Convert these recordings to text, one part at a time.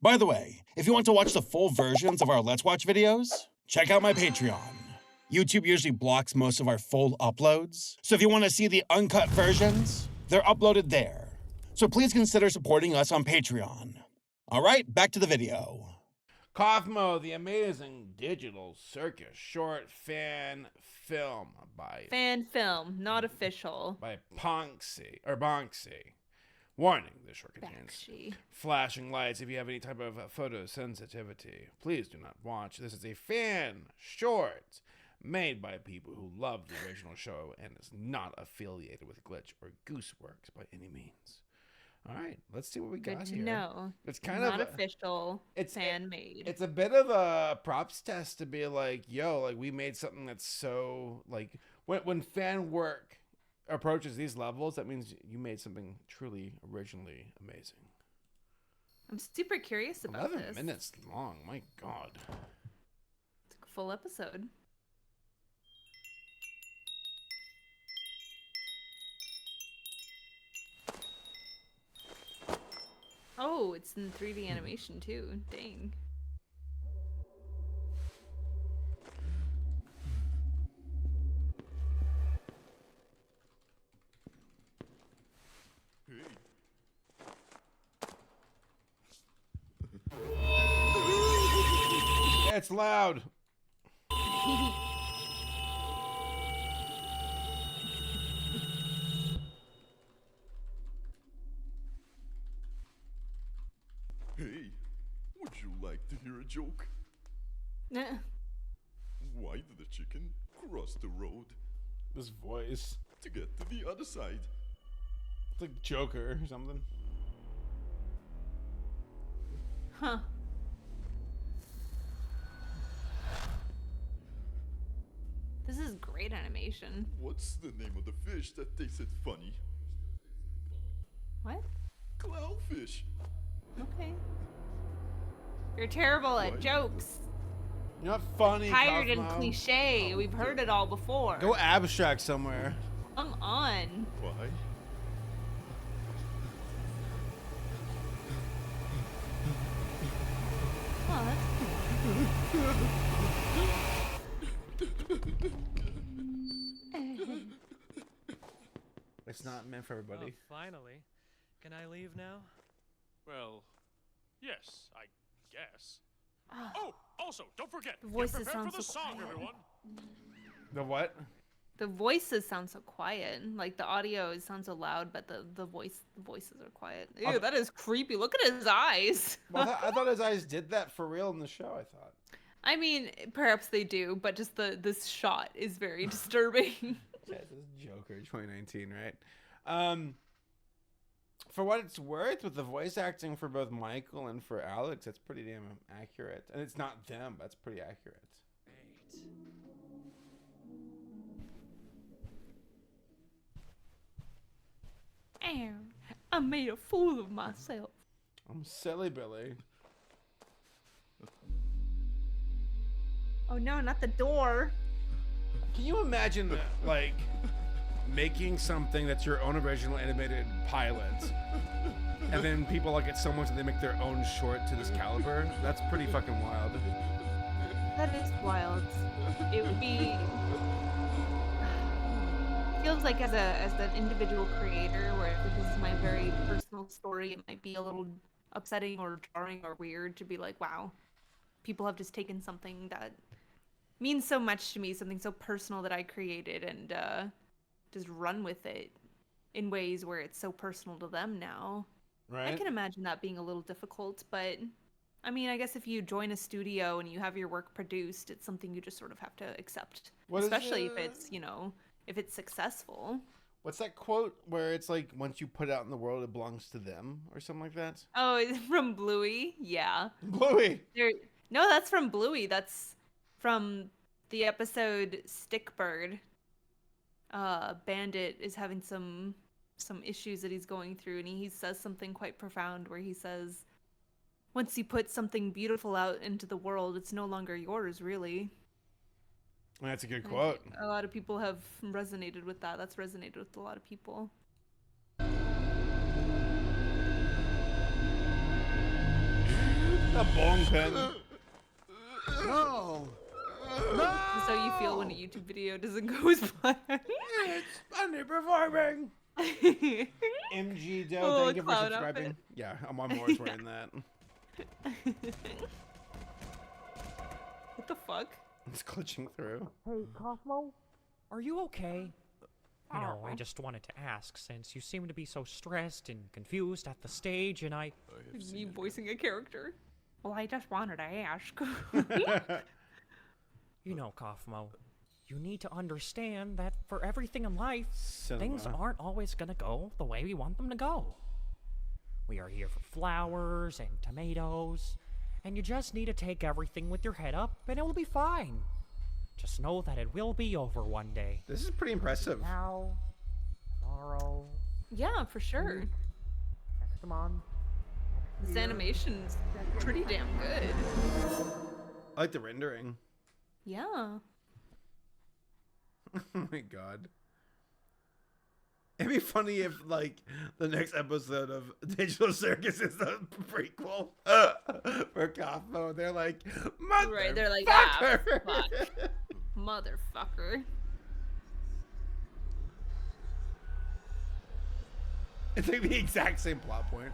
By the way, if you want to watch the full versions of our Let's Watch videos, check out my Patreon. YouTube usually blocks most of our full uploads, so if you want to see the uncut versions, they're uploaded there. So please consider supporting us on Patreon. All right, back to the video. KAUFMO, the amazing digital circus short fan film by... Fan film, not official. By Bonksy. Warning, this short contains flashing lights. If you have any type of photosensitivity, please do not watch. This is a fan short made by people who love the original show and is not affiliated with Glitch or Gooseworks by any means. All right, let's see what we got here. No, it's kind not of official. It's fan made. It's a bit of a props test to be like, yo, like we made something that's so like when fan work approaches these levels, that means you made something truly originally amazing. I'm super curious about 11 this. minutes long, my God. It's a full episode. Oh, it's in 3D animation too. Dang. It's loud. Hey, would you like to hear a joke? Nah. Why did the chicken cross the road? This voice. To get to the other side. It's like Joker or something. Huh. This is great animation. What's the name of the fish that tasted funny? What? Clownfish. Okay. You're terrible at jokes. You're not funny. Tired and KAUFMO. cliche. We've heard it all before. Go abstract somewhere. Come on. Why? Oh, that's It's not meant for everybody. Oh, finally. Can I leave now? Well, yes, I guess. Oh, Oh, also, don't forget, The get voices prepared sound for the so song, quiet. everyone. The what? the voices sound so quiet. Like the audio sounds so loud, but the voices are quiet. Ew, that is creepy. Look at his eyes. Well, I thought his eyes did that for real in the show, I thought. I mean, perhaps they do, but just this shot is very disturbing. Yeah, this is Joker 2019, right? For what it's worth, with the voice acting for both Michael and for Alex, that's pretty damn accurate. And it's not them, but it's pretty accurate. I made a fool of myself. I'm silly Billy. Oh no, not the door. Can you imagine, like, making something that's your own original animated pilot, and then people like it so much that they make their own short to this caliber? That's pretty fucking wild. That is wild. It would be. Feels like as an individual creator, where if this is my very personal story, it might be a little upsetting or jarring or weird to be like, wow, people have just taken something that means so much to me, something so personal that I created, and just run with it in ways where it's so personal to them now. Right? I can imagine that being a little difficult, but I mean, I guess if you join a studio and you have your work produced, it's something you just sort of have to accept, especially if it's, you know, if it's successful. What's that quote where it's like, once you put it out in the world, it belongs to them, or something like that? Oh, is it from Bluey? Yeah. Bluey! No, that's from Bluey. That's from the episode Stickbird. Bandit is having some issues that he's going through, and he says something quite profound where he says, once you put something beautiful out into the world, it's no longer yours, really. That's a good quote. A lot of people have resonated with that. That's resonated with a lot of people. A bong pen. No! This is how you feel when a YouTube video doesn't go as planned. It's underperforming. MG Doe, Oh, thank you for clown subscribing. outfit. Yeah, I'm always wearing that. What the fuck? It's glitching through. Hey, KAUFMO, are you okay? You know, I just wanted to ask, since you seem to be so stressed and confused at the stage, and I... Me voicing a character. Well, I just wanted to ask. You know, KAUFMO, you need to understand that for everything in life, things Cinema. aren't always gonna go the way we want them to go. We are here for flowers and tomatoes, and you just need to take everything with your head up, and it will be fine. Just know that it will be over one day. This is pretty impressive. Now, tomorrow, Yeah, for sure. next month. This animation's pretty damn good. I like the rendering. Yeah. Oh my god. It'd be funny if, like, the next episode of Digital Circus is the prequel for KAUFMO. They're like, mother. Right, they're like, fuck. Motherfucker. It's like the exact same plot point.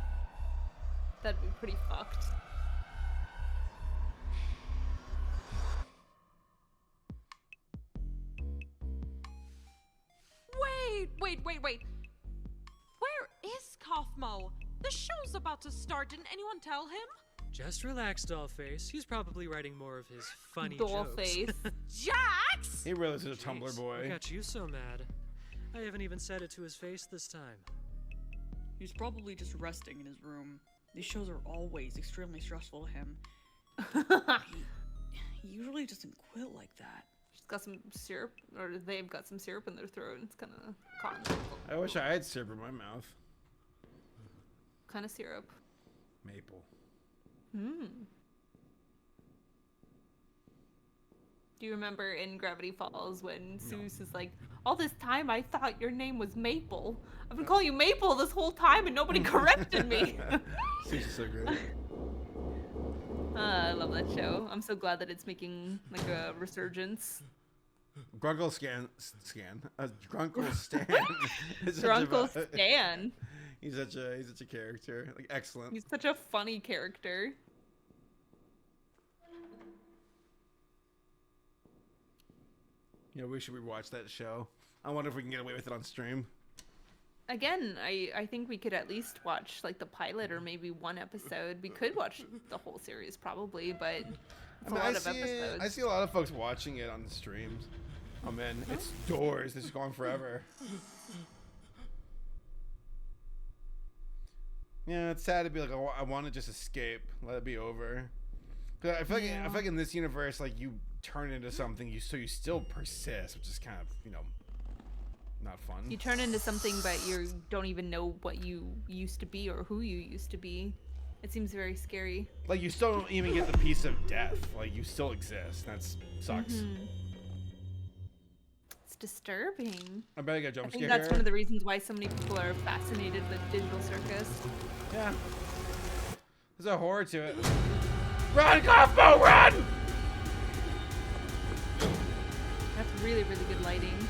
That'd be pretty fucked. Wait. Where is KAUFMO? The show's about to start. Didn't anyone tell him? Just relax, Dollface. He's probably writing more of his funny Doll jokes. face. Jax! He really is a Tumblr Jeez, boy. What got you so mad? I haven't even said it to his face this time. He's probably just resting in his room. These shows are always extremely stressful to him. He usually doesn't quit like that. She's got some syrup, or they've got some syrup in their throat, and it's kind of cotton. I wish I had syrup in my mouth. Kind of syrup. Maple. Do you remember in Gravity Falls when Zeus is like, all this time I thought your name was Maple. I've been calling you Maple this whole time and nobody corrected me. Zeus is so great. I love that show. I'm so glad that it's making like a resurgence. Grunkle Grunkle Stan. is such a Grunkle vi- Stan. He's such a character. Like, excellent. He's such a funny character. You know, we should rewatch that show. I wonder if we can get away with it on stream. Again, I think we could at least watch like the pilot or maybe one episode. We could watch the whole series probably, but it's a lot of episodes. I see a lot of folks watching it on the streams. Oh man, it's Doors. This is going forever. Yeah, it's sad to be like, I want to just escape, let it be over. Cause I feel like in this universe, like you turn into something, so you still persist, which is kind of, you know, not fun. You turn into something, but you don't even know what you used to be or who you used to be. It seems very scary. Like you still don't even get the piece of death. Like you still exist. That sucks. It's disturbing. I bet I got a jump I think scare. that's one of the reasons why so many people are fascinated with Digital Circus. Yeah. There's a horror to it. Run, KAUFMO, run! That's really, really good lighting.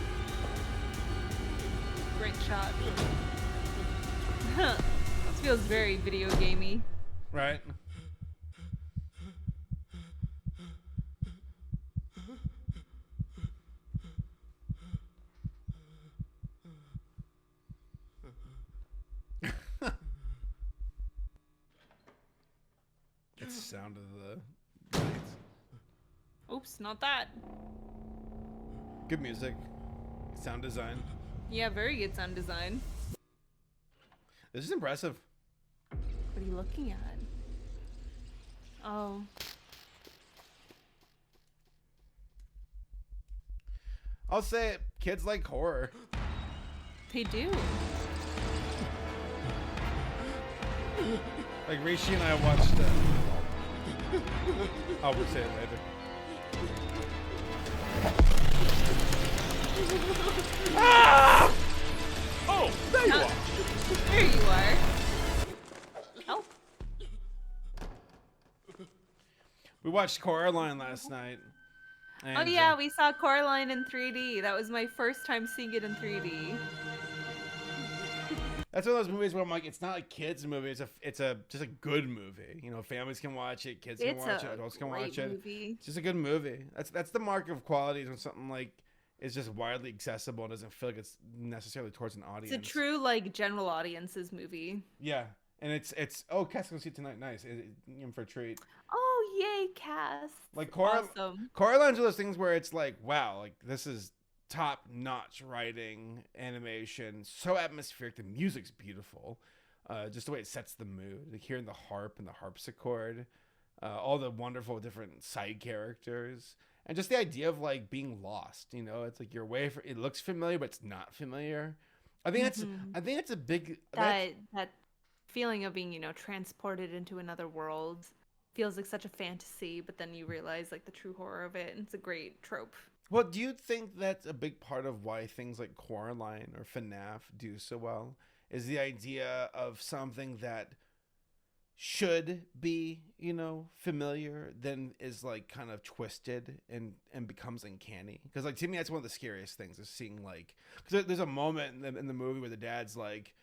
Great shot. This feels very video gamey. Right. It's the sound of the lights. Oops, not that. Good music. Sound design. Yeah, very good sound design. This is impressive. What are you looking at? Oh. I'll say it, kids like horror. They do. Like Rishi and I watched I'll say it later. Ah! Oh, there you are. There you are. Help. We watched Coraline last night. Oh and, yeah, we saw Coraline in 3D. That was my first time seeing it in 3D. That's one of those movies where I'm like, it's not a kids movie. It's just a good movie. You know, families can watch it, kids can watch it, adults can watch it. Movie. It's just a good movie. That's the mark of quality, is when something like is just widely accessible and doesn't feel like it's necessarily towards an audience. It's a true like general audiences movie. Yeah, and it's Cass gonna see it tonight. Nice, in for a treat. Oh yay, Cass! Like Awesome. Coraline's one of those things where it's like, wow, like this is top-notch writing, animation, so atmospheric. The music's beautiful, just the way it sets the mood. Like hearing the harp and the harpsichord, all the wonderful different side characters, and just the idea of like being lost. You know, it's like you're away from. It looks familiar, but it's not familiar. I think that's a big that feeling of being, you know, transported into another world feels like such a fantasy, but then you realize like the true horror of it, and it's a great trope. Well, do you think that's a big part of why things like Coraline or FNAF do so well? Is the idea of something that should be, you know, familiar, then is like kind of twisted and becomes uncanny? Because like to me, that's one of the scariest things, is seeing like, because there's a moment in the movie where the dad's like,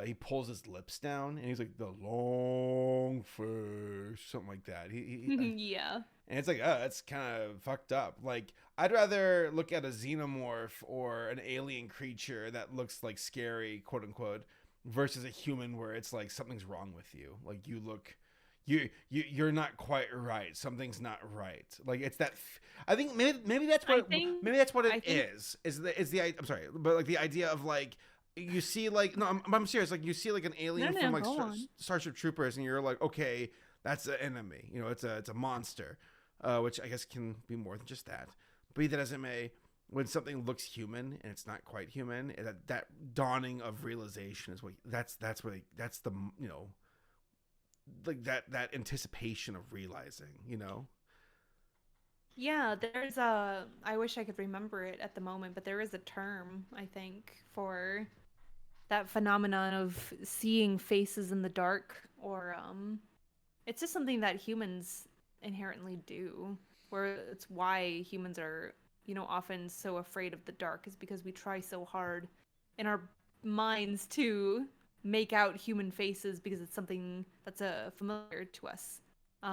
he pulls his lips down and he's like, the long face, something like that. He Yeah. And it's like, oh, that's kind of fucked up. Like, I'd rather look at a xenomorph or an alien creature that looks like scary, quote unquote, versus a human where it's like something's wrong with you. Like you're not quite right. Something's not right. Like it's that. I think maybe that's what it is. I'm sorry, but like the idea of like, you see like, no, I'm serious. Like you see like an alien from like Starship Troopers, and you're like, okay, that's an enemy. You know, it's a monster. Which I guess can be more than just that. Be that as it may, when something looks human and it's not quite human, that dawning of realization is that's the, you know, like that anticipation of realizing, you know. Yeah, there's I wish I could remember it at the moment, but there is a term, I think, for that phenomenon of seeing faces in the dark, or it's just something that humans inherently do, where it's why humans are, you know, often so afraid of the dark, is because we try so hard in our minds to make out human faces, because it's something that's familiar to us,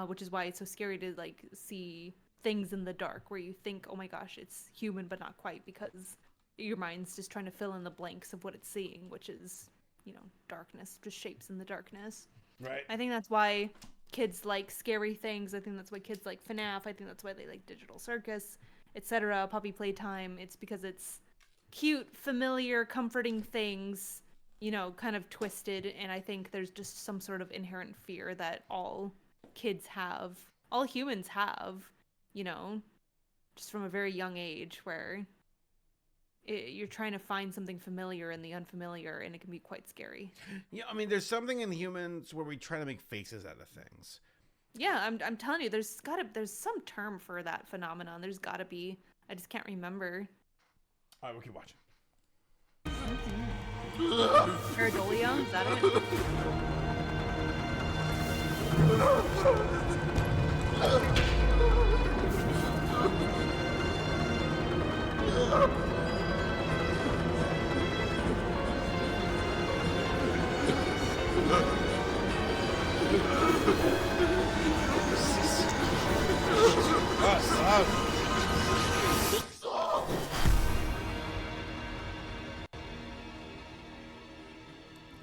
which is why it's so scary to like see things in the dark where you think, oh my gosh, it's human but not quite, because your mind's just trying to fill in the blanks of what it's seeing, which is, you know, darkness, just shapes in the darkness. Right. I think that's why kids like scary things. I think that's why kids like FNAF. I think that's why they like Digital Circus, etc. Puppy Playtime. It's because it's cute, familiar, comforting things, you know, kind of twisted. And I think there's just some sort of inherent fear that all kids have, all humans have, you know, just from a very young age, where you're trying to find something familiar in the unfamiliar, and it can be quite scary. Yeah, I mean, there's something in humans where we try to make faces out of things. Yeah, I'm telling you, there's some term for that phenomenon. There's gotta be. I just can't remember. All right, we'll keep watching. Pareidolia, is that it?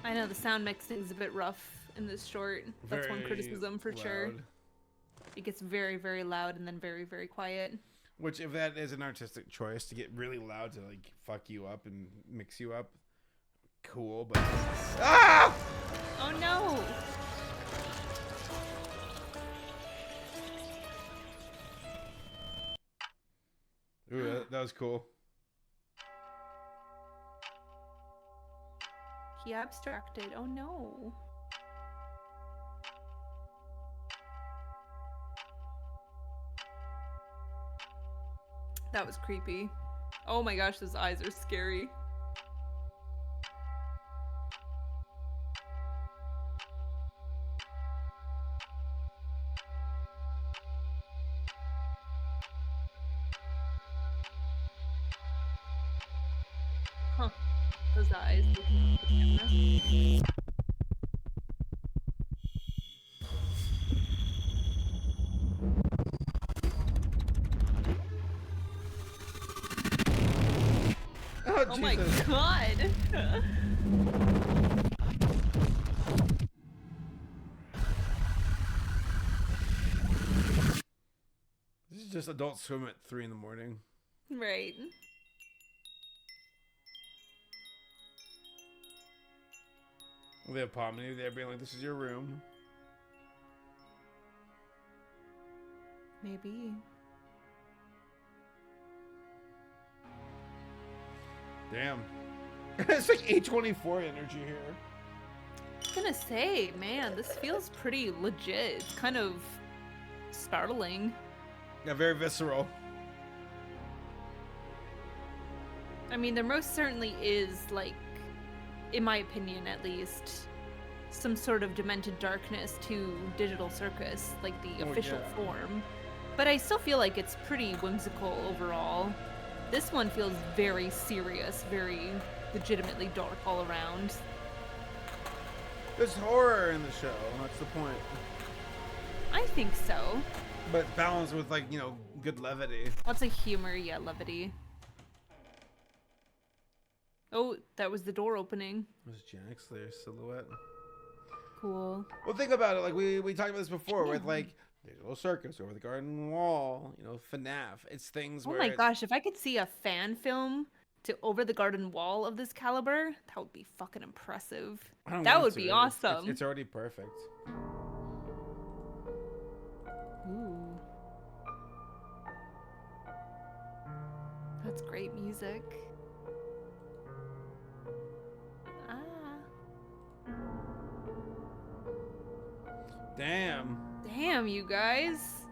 I know the sound mixing is a bit rough in this short. That's one criticism for sure. It gets very, very loud and then very, very quiet. Which, if that is an artistic choice to get really loud to like fuck you up and mix you up, cool. But ah! Oh no! Ooh, that was cool. He abstracted. Oh no. That was creepy. Oh my gosh, those eyes are scary. Those eyes looking at the camera. Oh, Oh my Jesus. god! This is just Adult Swim at 3 in the morning. Right. They have Pomni there being like, this is your room. Maybe. Damn. It's like A24 energy here. I was gonna say, man, this feels pretty legit. It's kind of startling. Yeah, very visceral. I mean, there most certainly is, like, in my opinion at least, some sort of demented darkness to Digital Circus, like the official form. But I still feel like it's pretty whimsical overall. This one feels very serious, very legitimately dark all around. There's horror in the show, that's the point. I think so. But balanced with, like, you know, good levity. Lots of humor, yeah, levity. Oh, that was the door opening. There's Jax there, silhouette. Cool. Well, think about it. Like, we talked about this before with, like, Digital Circus, Over the Garden Wall, you know, FNAF. It's things where... Oh my gosh, if I could see a fan film to Over the Garden Wall of this caliber, that would be fucking impressive. That would be awesome. It's already perfect. Ooh. That's great music. Damn. Damn, you guys.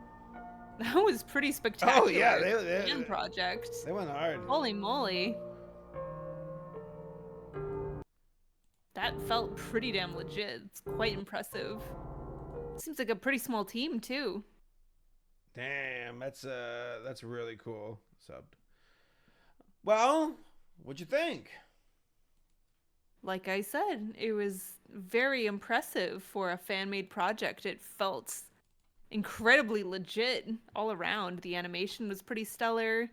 That was pretty spectacular. Oh, yeah. They fan project. They went hard. Holy moly. That felt pretty damn legit. It's quite impressive. Seems like a pretty small team, too. Damn, that's really cool. Subbed. Well, what'd you think? Like I said, it was very impressive for a fan-made project. It felt incredibly legit all around. The animation was pretty stellar.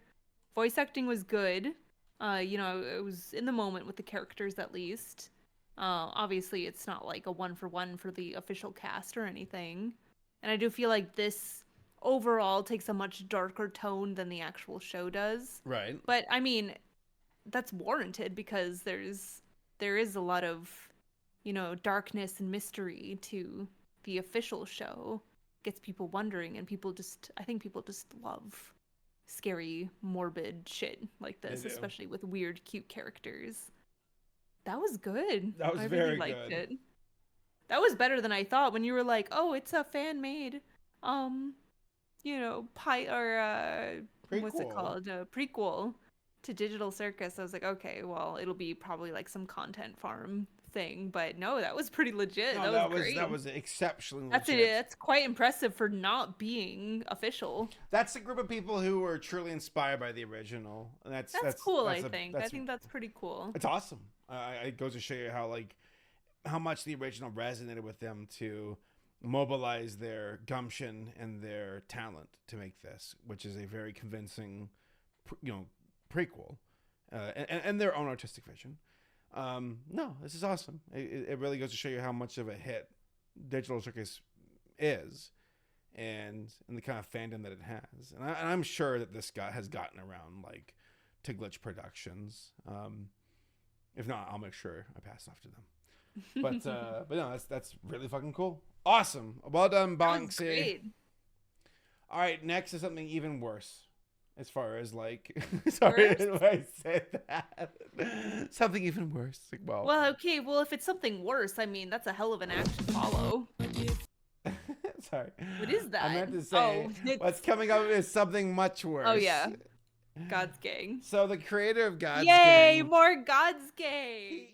Voice acting was good. You know, it was in the moment with the characters at least. Obviously, it's not like a one-for-one for the official cast or anything. And I do feel like this overall takes a much darker tone than the actual show does. Right. But, I mean, that's warranted because there is a lot of, you know, darkness and mystery to the official show. Gets people wondering, and I think people just love scary, morbid shit like this, especially with weird, cute characters. That was good. That was I very really liked good. it. That was better than I thought when you were like, "Oh, it's a fan made, you know, what's it Prequel. called? A prequel to Digital Circus." I was like, okay, well, it'll be probably like some content farm thing, but no, that was pretty legit. No, that was great. That was exceptionally That's legit. That's quite impressive for not being official. That's a group of people who were truly inspired by the original. And that's cool. I think that's pretty cool. It's awesome. It goes to show you how much the original resonated with them to mobilize their gumption and their talent to make this, which is a very convincing, prequel, and their own artistic vision. No, this is awesome. It really goes to show you how much of a hit Digital Circus is, and the kind of fandom that it has. And I'm sure that this guy has gotten around like to Glitch Productions. If not, I'll make sure I pass off to them. But no, that's really fucking cool. Awesome. Well done, Banksy. Great. All right, next is something even worse. As far as like, sorry if I said that. Something even worse. Like, well, okay. Well, if it's something worse, I mean, that's a hell of an act to follow. Sorry. What is that? I meant to say what's coming up is something much worse. Oh yeah, God's Gang. So the creator of God's Yay, Gang. more God's Gang.